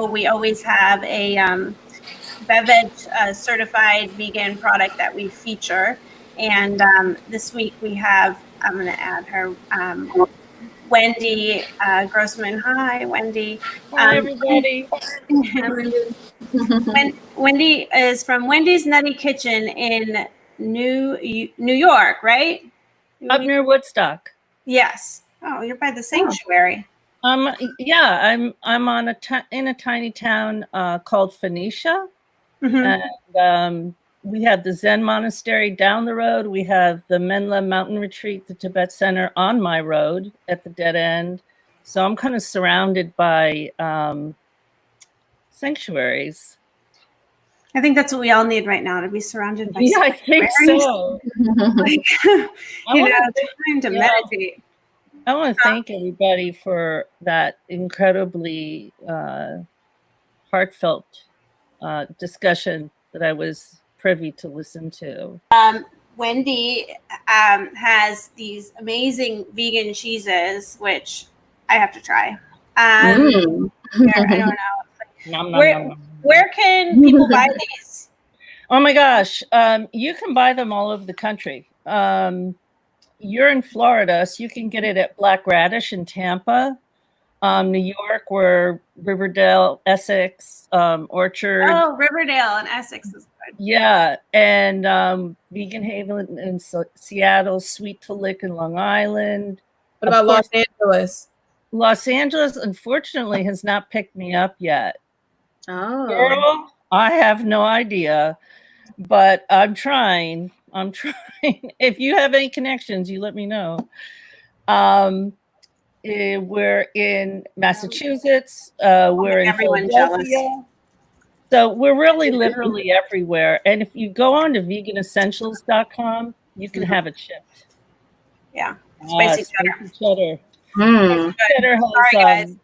we always have a BeVeg certified vegan product that we feature. And this week we have, I'm going to add her, Wendy Grossman. Hi, Wendy. Hi, everybody. Wendy is from Wendy's Nutty Kitchen in New York, right? Up near Woodstock. Yes. Oh, you're by the sanctuary. Yeah, I'm on in a tiny town called Phoenicia, and we have the Zen monastery down the road. We have the Menla Mountain Retreat, the Tibet Center on my road at the dead end. So I'm kind of surrounded by sanctuaries. I think that's what we all need right now, to be surrounded by I think so. Like, time to meditate. I want to thank everybody for that incredibly heartfelt discussion that I was privy to listen to. Wendy has these amazing vegan cheeses, which I have to try. I don't know. Where can people buy these? Oh my gosh. You can buy them all over the country. You're in Florida, so you can get it at Black Radish in Tampa. New York, we're Riverdale, Essex, Orchard. Oh, Riverdale and Essex is good. Yeah, and Vegan Haven in Seattle, Sweet to Lick in Long Island. What about Los Angeles? Los Angeles, unfortunately, has not picked me up yet. Oh. Girl, I have no idea, but I'm trying. If you have any connections, you let me know. We're in Massachusetts. We're in Philadelphia. So we're really literally everywhere. And if you go on to veganessentials.com, you can have it shipped. Yeah. Spicy cheddar. Cheddar has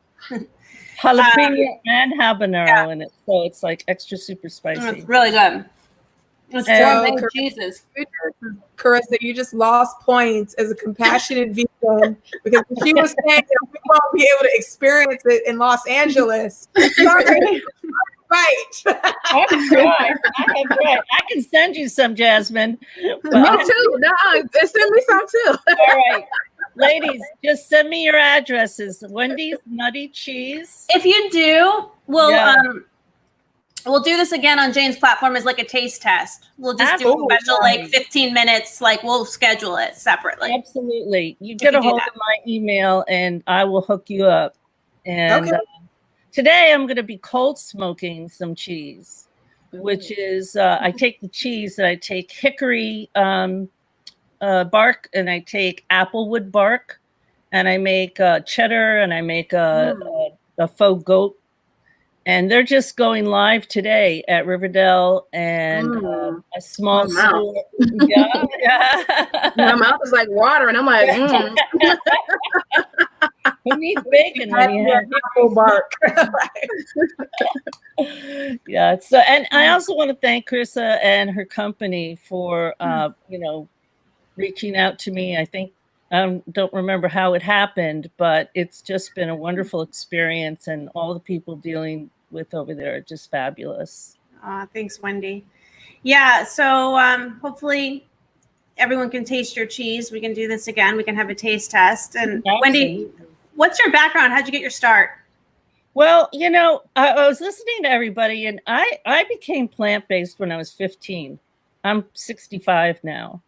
jalapeno and habanero in it. So it's like extra super spicy. It's really good. It's so Jesus. Carissa, you just lost points as a compassionate vegan because she was saying that we won't be able to experience it in Los Angeles. Sorry. Right. That's right. I can send you some, Jasmine. Me too. No, send me some too. All right. Ladies, just send me your addresses. Wendy's Nutty Cheese. If you do, we'll do this again on Jane's platform as like a taste test. We'll just do a special like 15 minutes. Like we'll schedule it separately. Absolutely. You get a hold of my email and I will hook you up. And today I'm going to be cold smoking some cheese, which is I take the cheese and I take hickory bark and I take applewood bark and I make cheddar and I make a faux goat. And they're just going live today at Riverdale and a small store. My mouth is like water, and I'm like, Who needs bacon when you have apple bark? Yeah. So, and I also want to thank Carissa and her company for, reaching out to me. I think I don't remember how it happened, but it's just been a wonderful experience, and all the people dealing with over there are just fabulous. Thanks, Wendy. Yeah, so hopefully everyone can taste your cheese. We can do this again. We can have a taste test. And Wendy, what's your background? How'd you get your start? Well, I was listening to everybody, and I became plant-based when I was 15. I'm 65 now.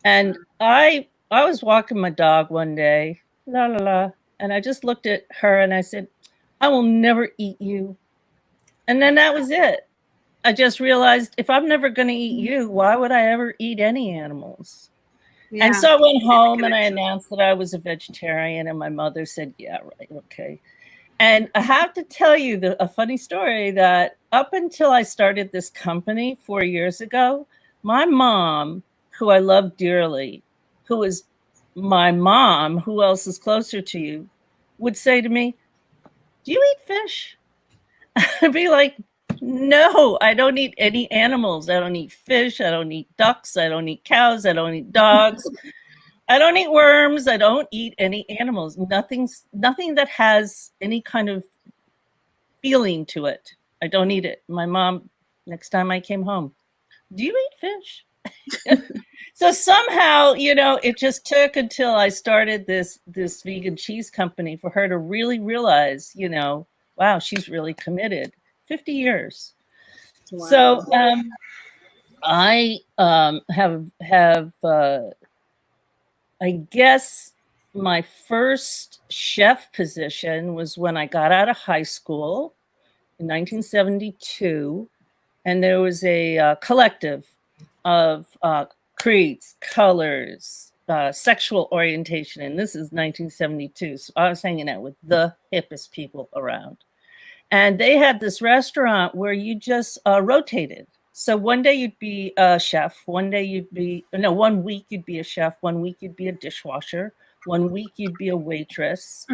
And I was walking my dog one day, and I just looked at her and I said, I will never eat you. And then that was it. I just realized if I'm never going to eat you, why would I ever eat any animals? Yeah. And so I went home and I announced that I was a vegetarian, and my mother said, yeah, right, okay. And I have to tell you a funny story that up until I started this company 4 years ago, my mom, who I love dearly, who is my mom, who else is closer to you, would say to me, do you eat fish? I'd be like, no, I don't eat any animals. I don't eat fish. I don't eat ducks. I don't eat cows. I don't eat dogs. I don't eat worms. I don't eat any animals. Nothing that has any kind of feeling to it. I don't eat it. My mom, next time I came home, do you eat fish? So somehow, you know, it just took until I started this vegan cheese company for her to really realize, you know, wow, she's really committed. 50 years. Wow. So I have I guess my first chef position was when I got out of high school in 1972, and there was a collective of creeds, colors, sexual orientation, and this is 1972. So I was hanging out with the hippest people around, and they had this restaurant where you just rotated. So one day you'd be a chef, one day you'd be, no, 1 week you'd be a chef, 1 week you'd be a dishwasher, 1 week you'd be a waitress.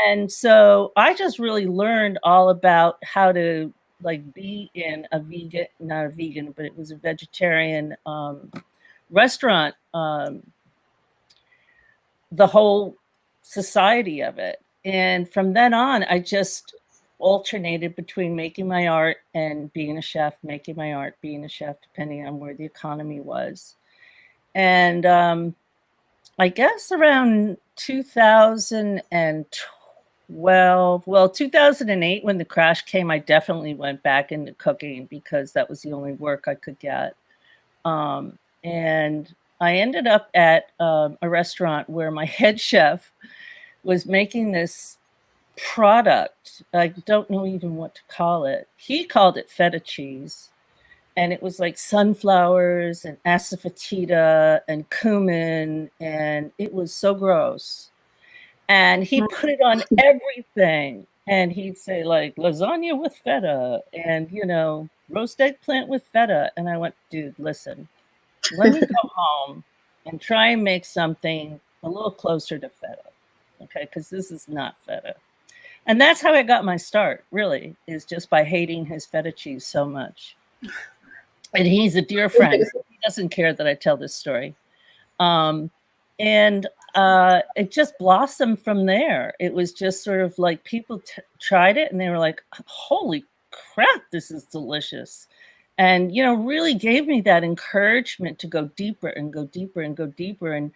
And so I just really learned all about how to like be in a vegan, not a vegan, but it was a vegetarian restaurant, the whole society of it. And from then on, I just alternated between making my art and being a chef, making my art, being a chef, depending on where the economy was. And I guess around 2012, well, 2008, when the crash came, I definitely went back into cooking because that was the only work I could get. And I ended up at a restaurant where my head chef was making this product. I don't know even what to call it. He called it feta cheese. And it was like sunflowers and asafoetida and cumin. And it was so gross. And he put it on everything. And he'd say like lasagna with feta and, you know, roast eggplant with feta. And I went, dude, listen, let me go home and try and make something a little closer to feta. Okay, because this is not feta. And that's how I got my start, really, is just by hating his feta cheese so much. And he's a dear friend. So he doesn't care that I tell this story. And it just blossomed from there. It was just sort of like people tried it and they were like, holy crap, this is delicious. And, you know, really gave me that encouragement to go deeper and go deeper and go deeper and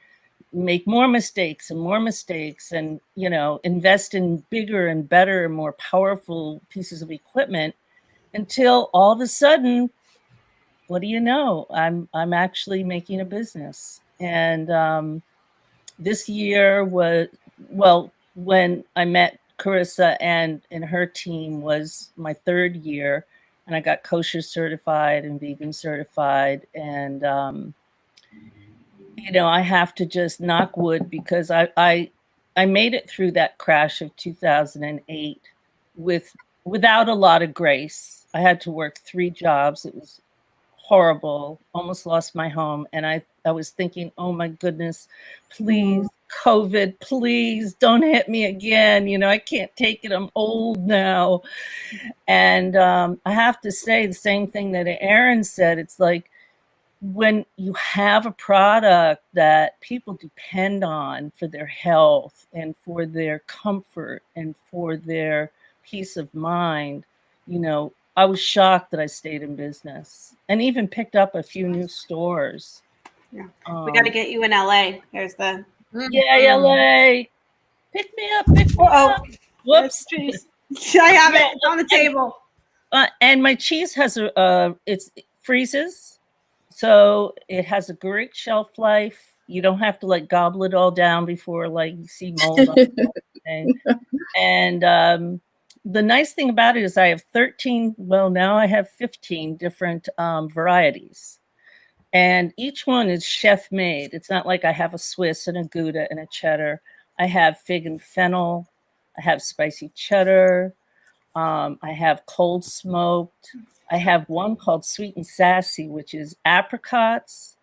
make more mistakes and, you know, invest in bigger and better and more powerful pieces of equipment until all of a sudden, what do you know? I'm actually making a business. And this year was, well, when I met Carissa and her team was my 3rd year, and I got kosher certified and vegan certified. And you know, I have to just knock wood because I made it through that crash of 2008 without a lot of grace. I had to work 3 jobs. It was horrible, almost lost my home. And I was thinking, oh my goodness, please, COVID, please don't hit me again. You know, I can't take it. I'm old now. And I have to say the same thing that Aaron said. It's like, when you have a product that people depend on for their health and for their comfort and for their peace of mind, you know, I was shocked that I stayed in business and even picked up a few new stores. Yeah. We got to get you in LA. Here's the. Yeah, LA. Pick me up. Pick me up. Whoops. I have it. It's on the table. And my cheese has it freezes. So it has a great shelf life. You don't have to like gobble it all down before like you see mold on it. And the nice thing about it is I have 13, well, now I have 15 different varieties. And each one is chef made. It's not like I have a Swiss and a Gouda and a cheddar. I have fig and fennel. I have spicy cheddar. I have cold smoked. I have one called Sweet and Sassy, which is apricots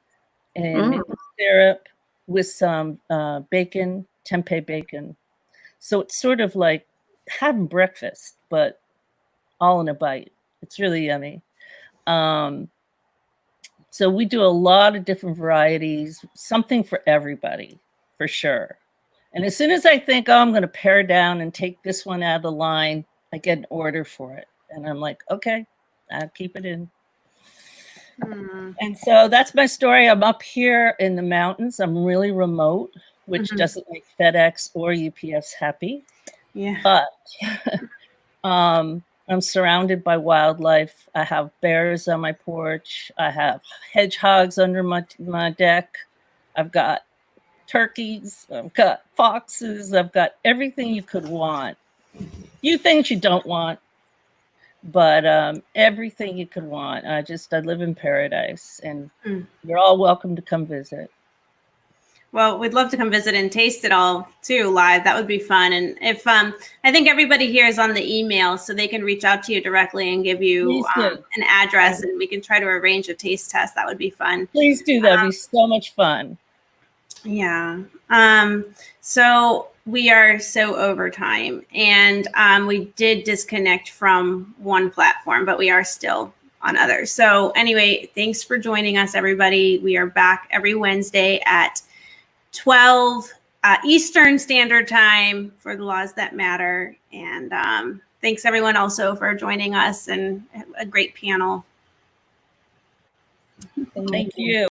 and maple syrup with some bacon, tempeh bacon. So it's sort of like having breakfast, but all in a bite. It's really yummy. So we do a lot of different varieties, something for everybody, for sure. And as soon as I think, oh, I'm going to pare down and take this one out of the line, I get an order for it. And I'm like, okay, I'll keep it in. And so that's my story. I'm up here in the mountains. I'm really remote, which doesn't make FedEx or UPS happy. Yeah. But I'm surrounded by wildlife. I have bears on my porch. I have hedgehogs under my deck. I've got turkeys. I've got foxes. I've got everything you could want. Few things you don't want, but everything you could want. I live in paradise, and you're all welcome to come visit. Well, we'd love to come visit and taste it all too live. That would be fun. And if I think everybody here is on the email, so they can reach out to you directly and give you an address, and we can try to arrange a taste test. That would be fun. Please do. That'd be so much fun. Yeah. So we are so over time, and we did disconnect from one platform, but we are still on others. So anyway, thanks for joining us, everybody. We are back every Wednesday at 12 Eastern Standard Time for the Laws That Matter. And thanks everyone also for joining us, and a great panel. Thank you.